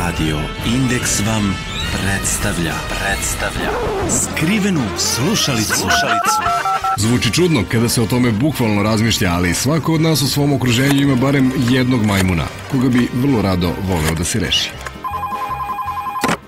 Radio Indeks vam predstavlja skrivenu slušalicu. Zvuči čudno kada se o tome bukvalno razmišlja, ali svako od nas u svom okruženju ima barem jednog majmuna, koga bi vrlo rado voleo da se reši.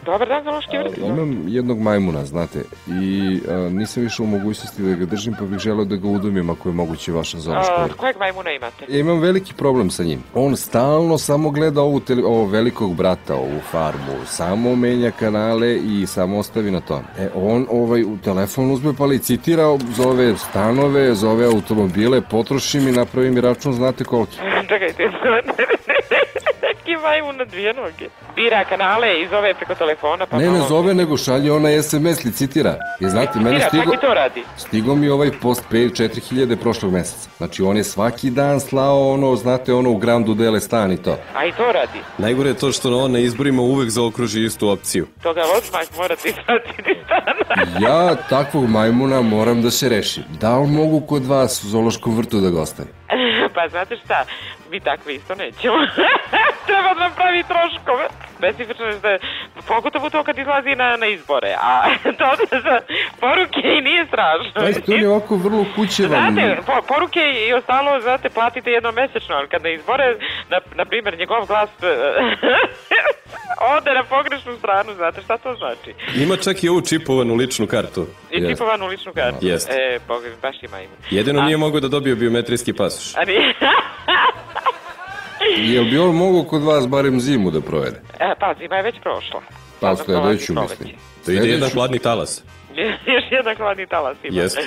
Dobar dan, Zološki vrt. Imam jednog majmuna, znate, i nisam više u mogućnosti da ga držim, pa bih želeo da ga udomim ako je moguće vaša Zološka vrt. Kojeg majmuna imate? Imam veliki problem sa njim. On stalno samo gleda ovo velikog brata, ovu farmu, samo menja kanale i samo ostavi na to. On u telefon uzme pa licitira, zove stanove, zove automobile, potroši mi, napravi mi račun, znate koliki. Čekajte, neki majmun na dvije noge. Bira kanale i zove preko telefona. Pa ne zove, nego šalje ona SMS, licitira. I znate, meni stigo mi ovaj postpaid 4000 prošlog meseca. Znači, on je svaki dan slao u Grandu Dele stan i to. A i to radi? Najgore je to što on na izborima uvek zaokruži istu opciju. Toga odmah morate ispratiti stan. Ja takvog majmuna moram da se rešim. Da li mogu kod vas u Zološkom vrtu da ga ostavim? Pa znate šta, mi takvi isto nećemo. Treba da nam pravi troškove. Specifično je da pogotovo to kad izlazi na izbore, a to za poruke i nije strašno. Znači, to je ovako vrlo kućevan. Znate, poruke i ostalo, znate, platite jednomesečno, ali kad na izbore, na primjer, njegov glas ode na pogrešnu stranu, znate šta to znači? Ima čak i ovu čipovanu ličnu kartu. I čipovanu ličnu kartu? Jeste. Baš ima ime. Jedino nije mogao da dobije biometrijski pasoš. A nije? Jel bi on mogao kod vas barem zimu da provede? Pa, zima je već prošla. Pa, sledeću mislim. To ide jedan hladni talas. Još jedan hladni talas ima. Jeste.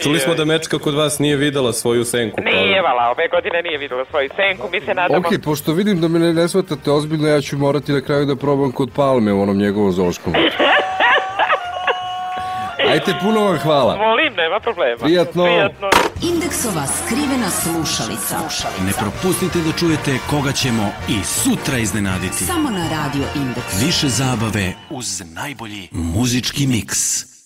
Čuli smo da Mečka kod vas nije videla svoju senku. Nije vala, ove godine nije videla svoju senku, mi se nadamo... Ok, pošto vidim da me ne shvatate ozbiljno, ja ću morati na kraju da probam kod Palme u onom njegovom Zološkom vrtu. Ajte, puno vam hvala. Molim, nema problema. Prijatno. Indeksova skrivena slušalica. Ne propustite da čujete koga ćemo i sutra iznenaditi. Samo na Radio Indeks. Više zabave uz najbolji muzički miks.